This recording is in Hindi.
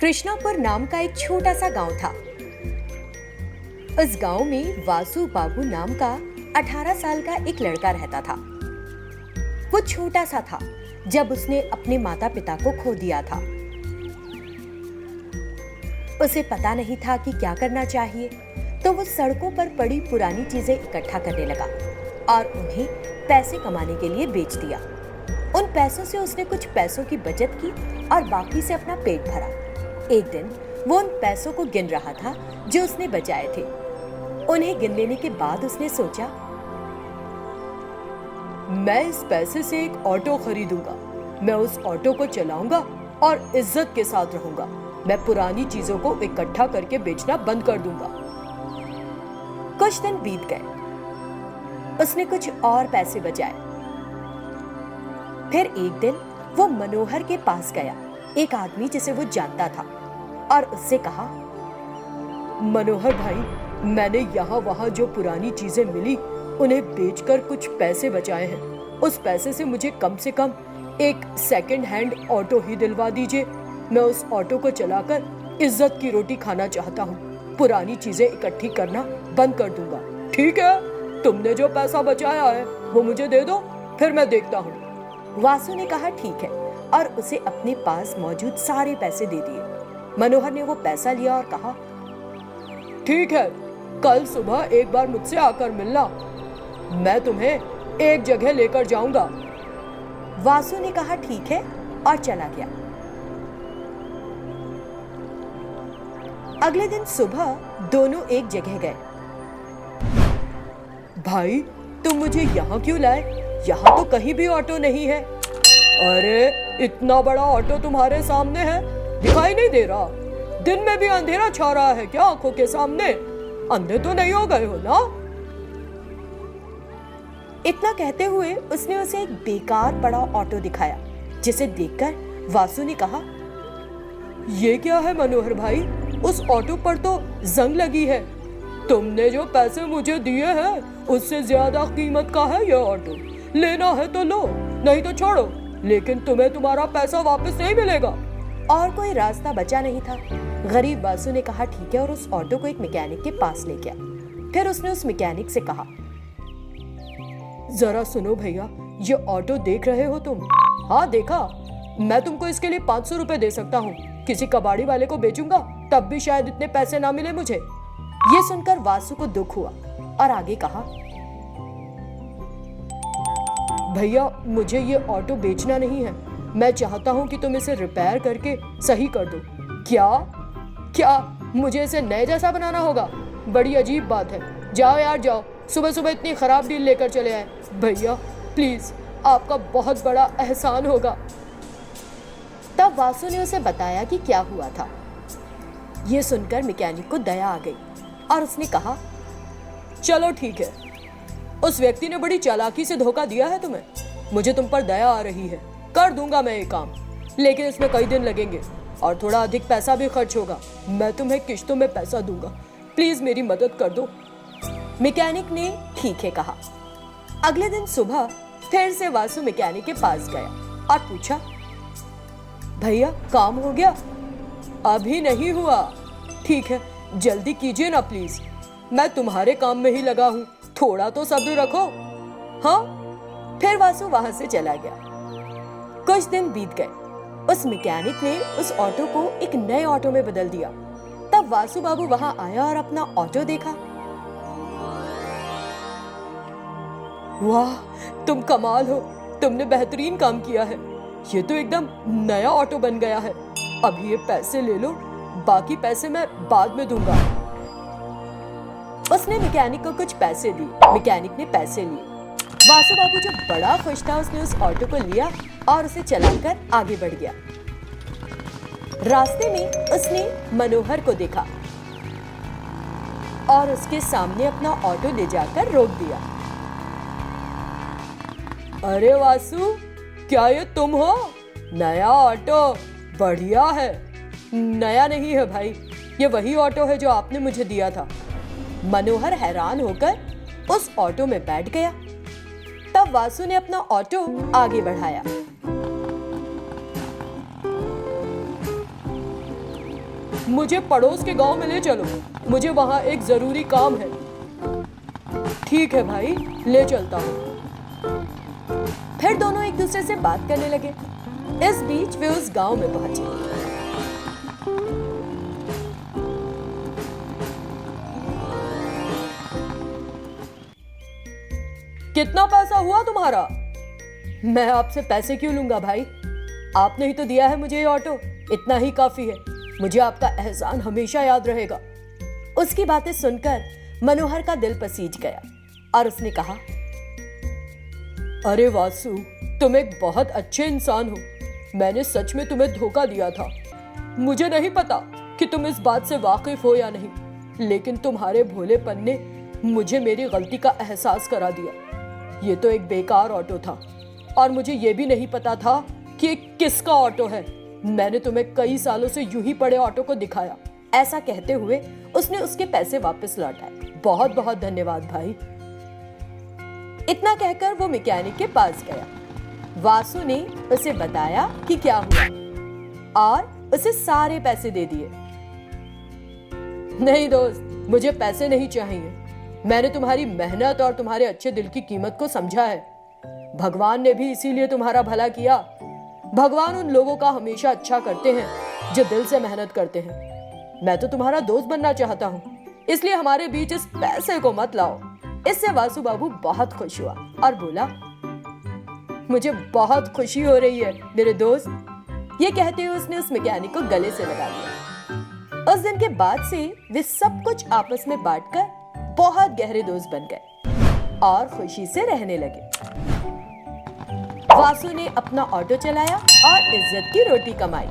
कृष्णापुर नाम का एक छोटा सा गांव था। उस गांव में वासु बाबू नाम का 18 साल का एक लड़का रहता था। वो छोटा सा था जब उसने अपने माता पिता को खो दिया था। उसे पता नहीं था कि क्या करना चाहिए, तो वो सड़कों पर पड़ी पुरानी चीजें इकट्ठा करने लगा और उन्हें पैसे कमाने के लिए बेच दिया। उन पैसों से उसने कुछ पैसों की बचत की और बाकी से अपना पेट भरा। एक दिन वो उन पैसों को गिन रहा था जो उसने बचाए थे। उन्हें गिन लेने के बाद उसने सोचा, मैं इस पैसे से एक ऑटो खरीदूंगा। मैं उस ऑटो को चलाऊंगा और इज्जत के साथ रहूंगा। मैं पुरानी चीजों को इकट्ठा करके बेचना बंद कर दूंगा। कुछ दिन बीत गए। उसने कुछ और पैसे बचाए। फिर एक दिन वो मनोहर के पास गया, एक आदमी जिसे वो जानता था, और उससे कहा, मनोहर भाई, मैंने यहाँ वहाँ जो पुरानी चीजें मिली उन्हें बेचकर कुछ पैसे बचाए हैं। उस पैसे से मुझे कम से कम एक सेकंड हैंड ऑटो ही दिलवा दीजिए। मैं उस ऑटो को चलाकर इज्जत की रोटी खाना चाहता हूँ। पुरानी चीजें इकट्ठी करना बंद कर दूंगा। ठीक है, तुमने जो पैसा बचाया है वो मुझे दे दो, फिर मैं देखता हूँ। वासु ने कहा ठीक है, और उसे अपने पास मौजूद सारे पैसे दे दिए। मनोहर ने वो पैसा लिया और कहा, ठीक है, कल सुबह एक बार मुझसे आकर मिलना। मैं तुम्हें एक जगह लेकर जाऊंगा। वासु ने कहा ठीक है और चला गया। अगले दिन सुबह दोनों एक जगह गए। भाई, तुम मुझे यहाँ क्यों लाए? यहाँ तो कहीं भी ऑटो नहीं है। अरे, इतना बड़ा ऑटो तुम्हारे सामने है, दिखाई नहीं दे रहा? दिन में भी अंधेरा छा रहा है क्या आंखों के सामने? अंधे तो नहीं हो गए हो ना? इतना कहते हुए उसने उसे एक बेकार पड़ा ऑटो दिखाया, जिसे देखकर वासु ने कहा, ये क्या है मनोहर भाई? उस ऑटो पर तो जंग लगी है। तुमने जो पैसे मुझे दिए हैं उससे ज्यादा कीमत का है यह ऑटो। लेना है तो लो, नहीं तो छोड़ो, लेकिन तुम्हें तुम्हारा पैसा वापस नहीं मिलेगा। और कोई रास्ता बचा नहीं था। गरीब वासु ने कहा ठीक है और उस ऑटो को एक मैकेनिक के पास ले गया। फिर उसने उस मैकेनिक से कहा, जरा सुनो भैया, ये ऑटो देख रहे हो तुम? हाँ देखा। मैं तुमको इसके लिए 500 रुपए दे सकता हूँ। किसी कबाड़ी वाले को बेचूंगा तब भी शायद इतने पैसे ना मिले मुझे। ये सुनकर वासु को दुख हुआ और आगे कहा, भैया, मुझे ये ऑटो बेचना नहीं है। मैं चाहता हूँ कि तुम इसे रिपेयर करके सही कर दो। क्या मुझे इसे नए जैसा बनाना होगा? बड़ी अजीब बात है। जाओ यार जाओ, सुबह सुबह इतनी खराब डील लेकर चले आए। भैया प्लीज, आपका बहुत बड़ा एहसान होगा। तब वासु ने उसे बताया कि क्या हुआ था। ये सुनकर मैकेनिक को दया आ गई और उसने कहा, चलो ठीक है, उस व्यक्ति ने बड़ी चालाकी से धोखा दिया है तुम्हें। मुझे तुम पर दया आ रही है, कर दूंगा मैं ये काम, लेकिन इसमें कई दिन लगेंगे और थोड़ा अधिक पैसा भी खर्च होगा। मैं तुम्हें किश्तों में पैसा दूंगा, प्लीज मेरी मदद कर दो। मैकेनिक ने ठीक है कहा। अगले दिन सुबह फिर से वासु मैकेनिक के पास गया और पूछा, भैया काम हो गया? अभी नहीं हुआ। ठीक है, जल्दी कीजिए ना प्लीज, मैं तुम्हारे काम में ही लगा हूँ, थोड़ा तो सब्र रखो। हाँ। फिर वासु वहां से चला गया। कुछ दिन बीत गए। उस मैकेनिक ने उस ऑटो को एक नए ऑटो में बदल दिया। तब वासु बाबू वहां आया और अपना ऑटो देखा। वाह, तुम कमाल हो, तुमने बेहतरीन काम किया है। ये तो एकदम नया ऑटो बन गया है। अभी ये पैसे ले लो, बाकी पैसे मैं बाद में दूंगा। उसने मैकेनिक को कुछ पैसे दिए। मैकेनिक ने पैसे लिए। वासु बाबू जो बड़ा खुश था, उसने उस ऑटो को लिया और उसे चलाकर आगे बढ़ गया। रास्ते में उसने मनोहर को देखा और उसके सामने अपना ऑटो ले जाकर रोक दिया। अरे वासु, क्या ये तुम हो? नया ऑटो बढ़िया है। नया नहीं है भाई, ये वही ऑटो है जो आपने मुझे दिया था। मनोहर हैरान होकर उस ऑटो में बैठ गया। तब वासु ने अपना ऑटो आगे बढ़ाया। मुझे पड़ोस के गांव में ले चलो, मुझे वहां एक जरूरी काम है। ठीक है भाई, ले चलता हूँ। फिर दोनों एक दूसरे से बात करने लगे। इस बीच वे उस गांव में पहुंचे। कितना पैसा हुआ तुम्हारा? मैं आपसे पैसे क्यों लूंगा भाई, आपने ही तो दिया है मुझे ये ऑटो, इतना ही काफी है। मुझे आपका एहसान हमेशा याद रहेगा। उसकी बातें सुनकर मनोहर का दिल पसीज गया और उसने कहा, अरे वासु, तुम एक बहुत अच्छे इंसान हो। मैंने सच में तुम्हें धोखा दिया था। मुझे नहीं पता कि तुम इस बात से वाकिफ हो या नहीं, लेकिन तुम्हारे भोलेपन ने मुझे मेरी गलती का एहसास करा दिया। ये तो एक बेकार ऑटो था और मुझे ये भी नहीं पता था कि ये किसका ऑटो है। मैंने तुम्हें कई सालों से यूं ही पड़े ऑटो को दिखाया। ऐसा कहते हुए उसने उसके पैसे वापस लौटाए। बहुत बहुत धन्यवाद भाई। इतना कहकर वो मैकेनिक के पास गया। वासु ने उसे बताया कि क्या हुआ और उसे सारे पैसे दे दिए। नहीं दोस्त, मुझे पैसे नहीं चाहिए। मैंने तुम्हारी मेहनत और तुम्हारे अच्छे दिल की कीमत को समझा है। भगवान ने भी इसीलिए तुम्हारा भला किया। भगवान उन लोगों का हमेशा अच्छा करते हैं जो दिल से मेहनत करते हैं। मैं तो तुम्हारा दोस्त बनना चाहता हूँ, इसलिए हमारे बीच इस पैसे को मत लाओ। इससे वासु बाबू बहुत खुश हुआ और बोला, मुझे बहुत खुशी हो रही है मेरे दोस्त। ये कहते हुए उसने उस मैकेनिक को गले से लगा लिया। उस दिन के बाद से वे सब कुछ आपस में बांटकर बहुत गहरे दोस्त बन गए और खुशी से रहने लगे। वासु ने अपना ऑटो चलाया और इज्जत की रोटी कमाई।